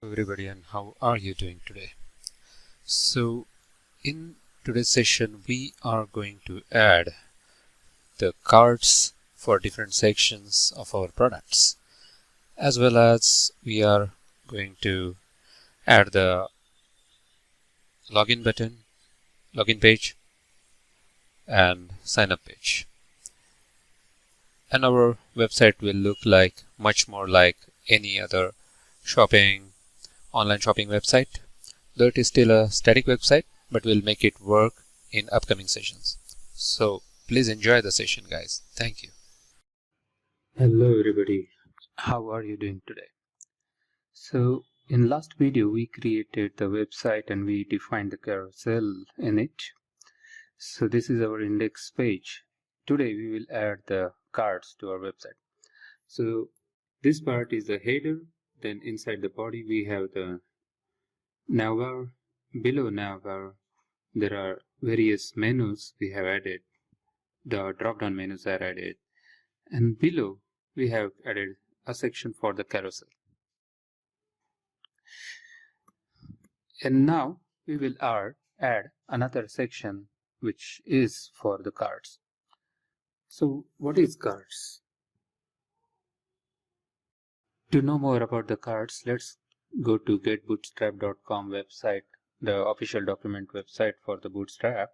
Everybody, and how are you doing today? So in today's session we are going to add the cards for different sections of our products, as well as we are going to add the login button, login page, and sign up page. And our website will look like much more like any other online shopping website, though it is still a static website, but we'll make it work in upcoming sessions. So please enjoy the session, guys. Thank you. Hello everybody, how are you doing today? So in last video we created the website and we defined the carousel in it. So this is our index page. Today we will add the cards to our website. So this part is the header, then inside the body we have the navbar. Below navbar there are various menus we have added. The drop-down menus are added, and below we have added a section for the carousel. And now we will add another section which is for the cards. So what is cards? To know more about the cards, let's go to getbootstrap.com website, the official document website for the Bootstrap,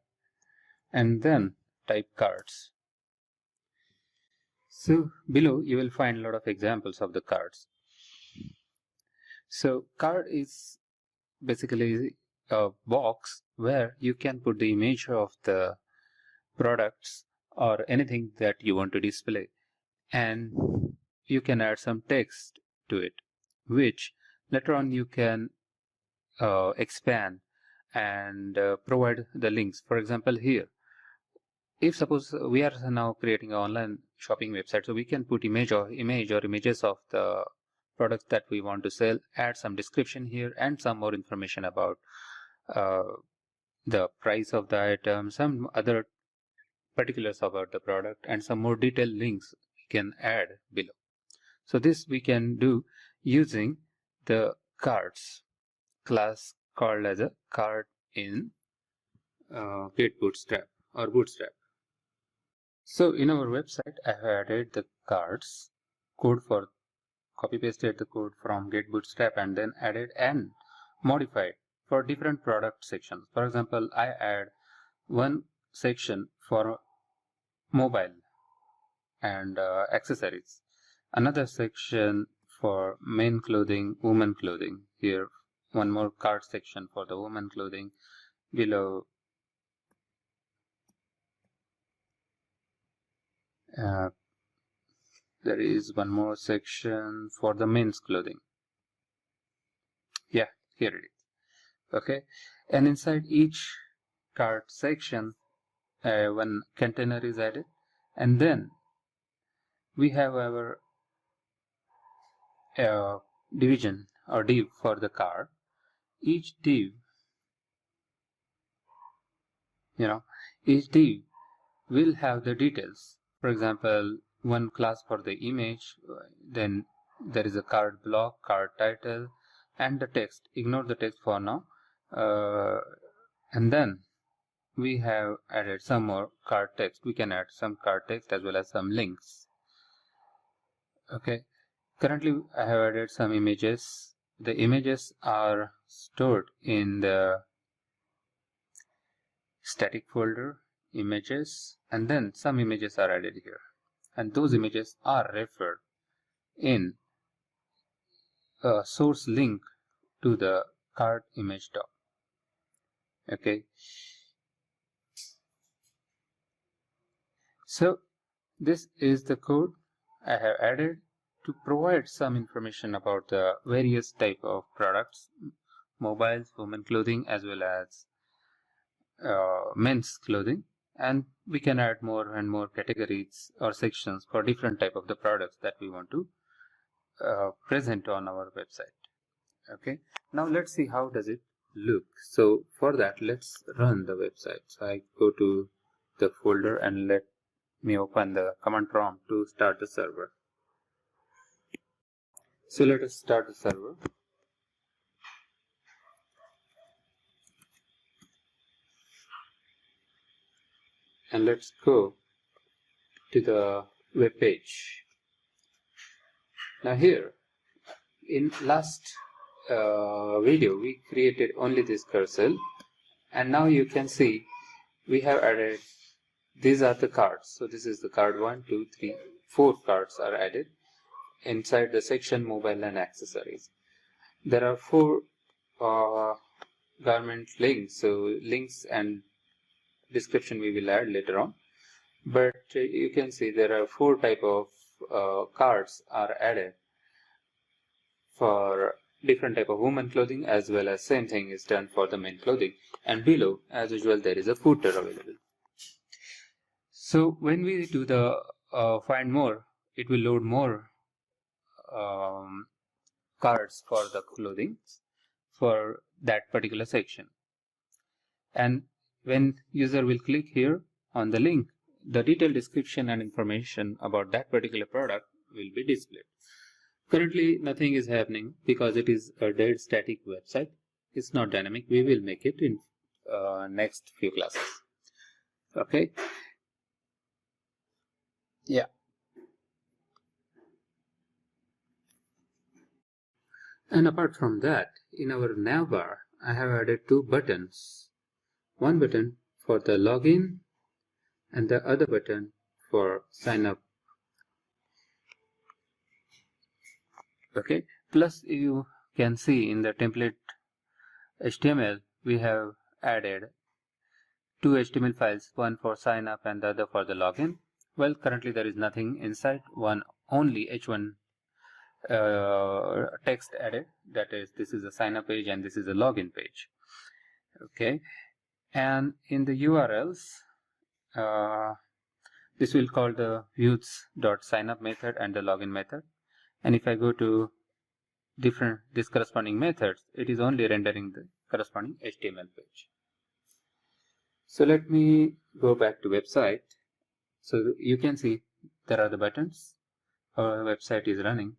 and then type cards. So below you will find a lot of examples of the cards. So card is basically a box where you can put the image of the products or anything that you want to display, and you can add some text to it, which later on you can expand and provide the links. For example, here, if suppose we are now creating an online shopping website, so we can put image or images of the products that we want to sell, add some description here and some more information about the price of the item, some other particulars about the product, and some more detailed links we can add below. So this we can do using the cards class called as a card in Get Bootstrap or Bootstrap. So in our website I have added the cards code for copy pasted the code from Get Bootstrap and then added and modified for different product sections. For example, I add one section for mobile and accessories, another section for men clothing, women clothing. Here one more card section for the women clothing. Below there is one more section for the men's clothing. Yeah, here it is. Okay, and inside each card section one container is added, and then we have our division or div for the card. Each div, each div will have the details. For example, one class for the image, then there is a card block, card title, and the text. Ignore the text for now. And then we have added some more card text. We can add some card text as well as some links. Okay, currently I have added some images. The images are stored in the static folder images, and then some images are added here, and those images are referred in a source link to the card image doc. Okay, so this is the code I have added to provide some information about the various type of products, mobiles, women clothing, as well as men's clothing, and we can add more and more categories or sections for different type of the products that we want to present on our website. Okay, now let's see how does it look. So for that, let's run the website. So I go to the folder and let me open the command prompt to start the server. So let us start the server. and let's go to the web page. Now here, in last video, we created only this carousel, and now you can see we have added, these are the cards. So this is the card 1, 2, 3, 4 cards are added inside the section mobile and accessories. There are 4 garment links, so links and description we will add later on, but you can see there are 4 type of cards are added for different type of women clothing, as well as same thing is done for the men clothing, and below as usual there is a footer available. So when we do the find more, it will load more cards for the clothing for that particular section, and when user will click here on the link, the detailed description and information about that particular product will be displayed. Currently nothing is happening because it is a dead static website. It's not dynamic. We will make it in next few classes. Okay. Yeah. And apart from that, in our navbar, I have added 2 buttons. One button for the login and the other button for sign up. Okay. Plus you can see in the template HTML, we have added 2 HTML files, one for sign up and the other for the login. Well, currently there is nothing inside, one only H1 text added, that is, this is a sign up page and this is a login page. Okay, and in the URLs, this will call the views.signup method and the login method, and if I go to this corresponding methods, it is only rendering the corresponding HTML page. So let me go back to website. So you can see there are the buttons. Our website is running.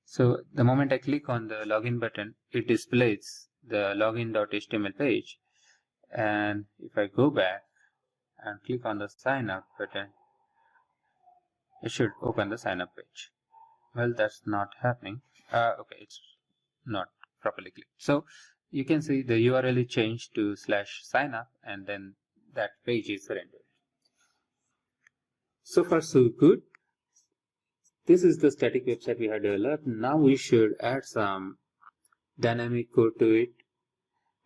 So the moment I click on the login button, it displays the login.html page, and if I go back and click on the sign up button, it should open the sign up page. Well, that's not happening. Okay, it's not properly clicked. So you can see the URL is changed to /signup, and then that page is rendered. So far so good. This is the static website we had developed. Now we should add some dynamic code to it.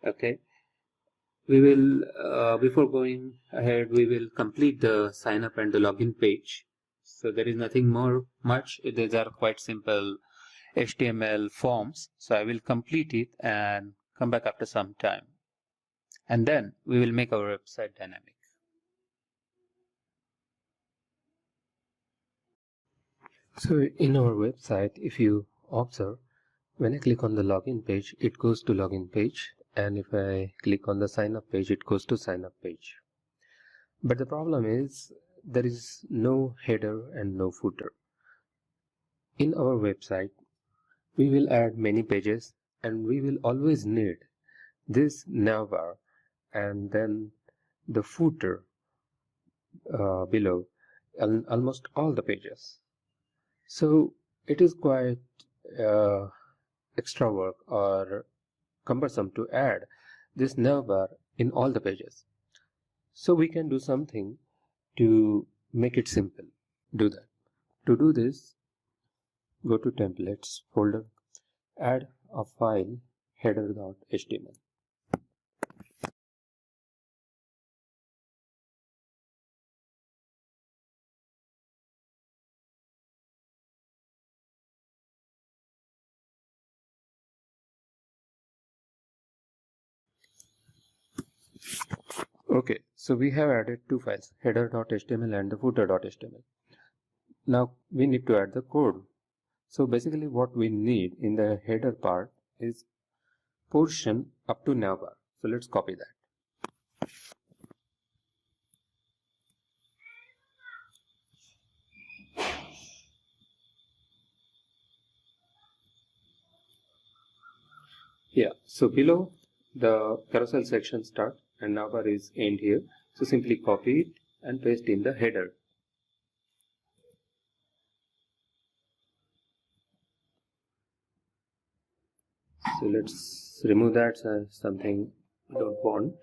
Okay, we will before going ahead, we will complete the sign up and the login page. So there is nothing much. These are quite simple HTML forms. So I will complete it and come back after some time, and then we will make our website dynamic. So in our website, if you observe, when I click on the login page, it goes to login page, and if I click on the sign up page, it goes to sign up page. But the problem is there is no header and no footer. In our website, we will add many pages, and we will always need this navbar and then the footer below almost all the pages. So it is quite extra work or cumbersome to add this navbar in all the pages. So we can do something to make it simple. Do that. To do this, go to templates folder, add a file header.html. Okay, so we have added 2 files, header.html and the footer.html. Now we need to add the code. So basically what we need in the header part is portion up to navbar. So let's copy that. Yeah, so below the carousel section start and navbar is end here. So simply copy it and paste in the header. So let's remove that as something we don't want.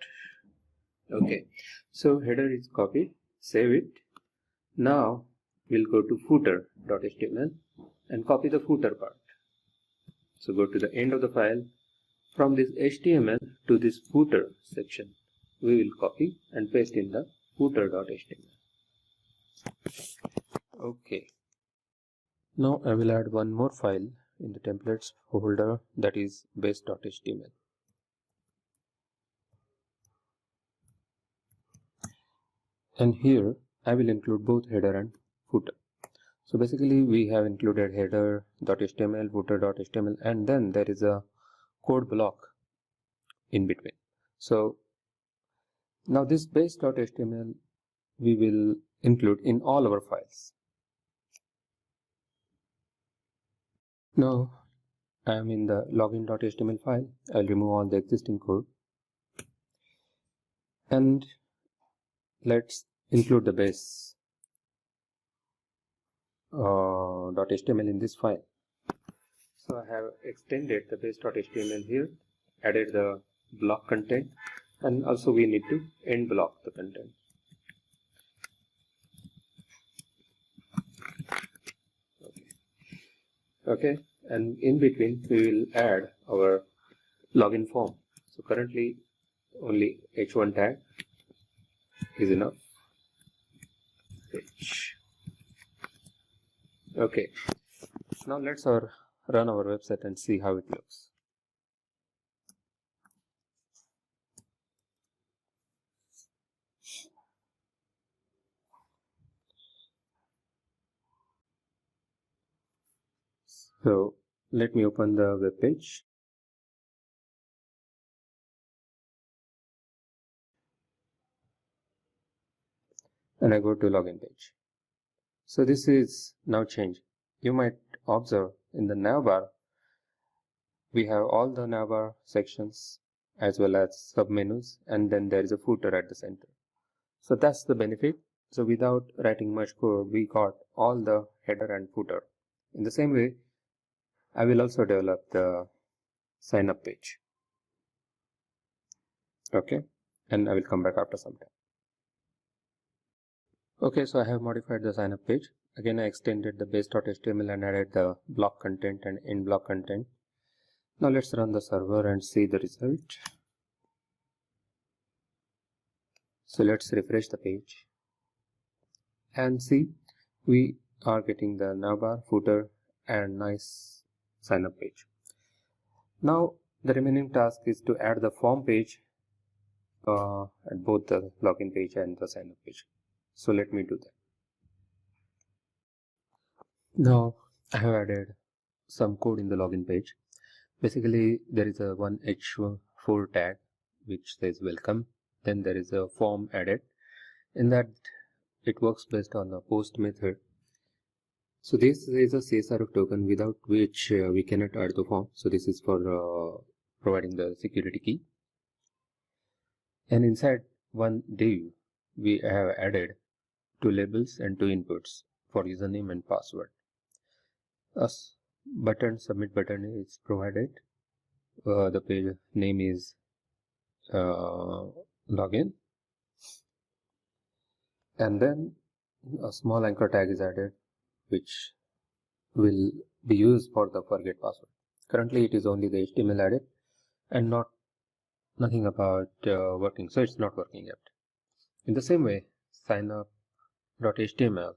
Okay, so header is copied, save it. Now we'll go to footer.html and copy the footer part. So go to the end of the file. From this HTML to this footer section, we will copy and paste in the footer.html. Okay. Now I will add one more file in the templates folder, that is base.html. And here I will include both header and footer. So basically we have included header.html, footer.html, and then there is a code block in between. So now this base.html we will include in all our files. Now I am in the login.html file. I'll remove all the existing code and let's include the base .html in this file. So I have extended the base.html here, added the block content, and also we need to end block the content. Okay, and in between we will add our login form. So currently only h1 tag is enough. Okay, now let's run our website and see how it looks. So let me open the web page. And I go to login page. So this is now changed. You might observe in the navbar we have all the navbar sections as well as submenus, and then there is a footer at the center. So that's the benefit. So without writing much code, we got all the header and footer. In the same way, I will also develop the sign up page. Okay, and I will come back after some time. Okay, so I have modified the sign up page. Again, I extended the base.html and added the block content and end block content. Now let's run the server and see the result. So let's refresh the page and see we are getting the navbar, footer, and nice sign up page. Now the remaining task is to add the form page at both the login page and the sign up page. So let me do that. Now I have added some code in the login page. Basically there is a one h4 tag which says welcome. Then there is a form added. In that it works based on the post method. So this is a CSRF token without which we cannot add the form. So this is for providing the security key. And inside one div we have added two labels and two inputs for username and password. A submit button is provided. The page name is login, and then a small anchor tag is added which will be used for the forget password. Currently it is only the HTML added and nothing about working, so it's not working yet. In the same way, signup.html,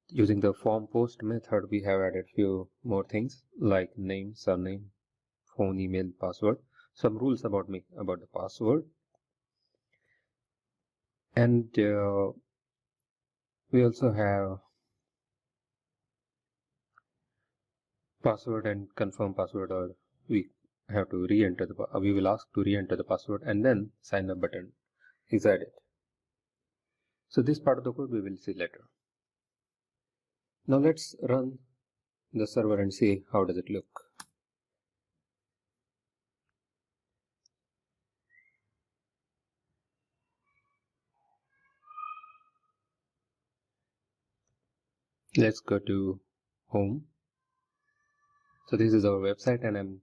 using the form post method, we have added few more things like name, surname, phone, email, password, some rules about the password, and we also have password and confirm password, or we have to re-enter we will ask to re-enter the password, and then sign up button is added. So this part of the code we will see later. Now let's run the server and see how does it look. Let's go to home. So this is our website and I'm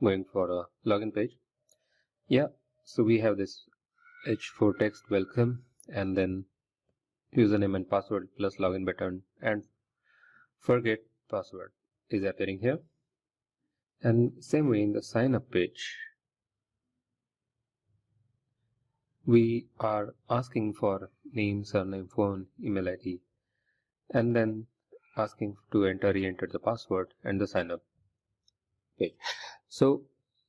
going for a login page. Yeah, so we have this H4 text welcome and then username and password plus login button and forget password is appearing here. And same way in the sign up page, we are asking for name, surname, phone, email ID, and then asking to re-enter the password and the sign up page. So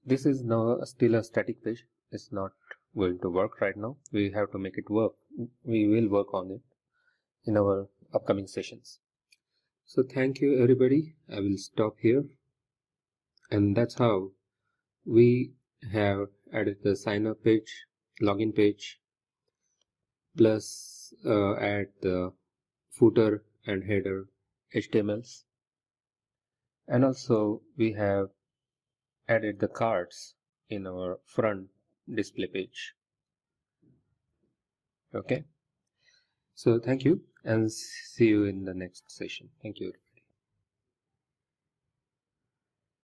this is now still a static page. It's not going to work right now. We have to make it work. We will work on it in our upcoming sessions. So thank you everybody. I will stop here. And that's how we have added the sign up page, login page, plus add the footer and header HTMLs. And also we have added the cards in our front display page. Okay, so thank you and see you in the next session. Thank you.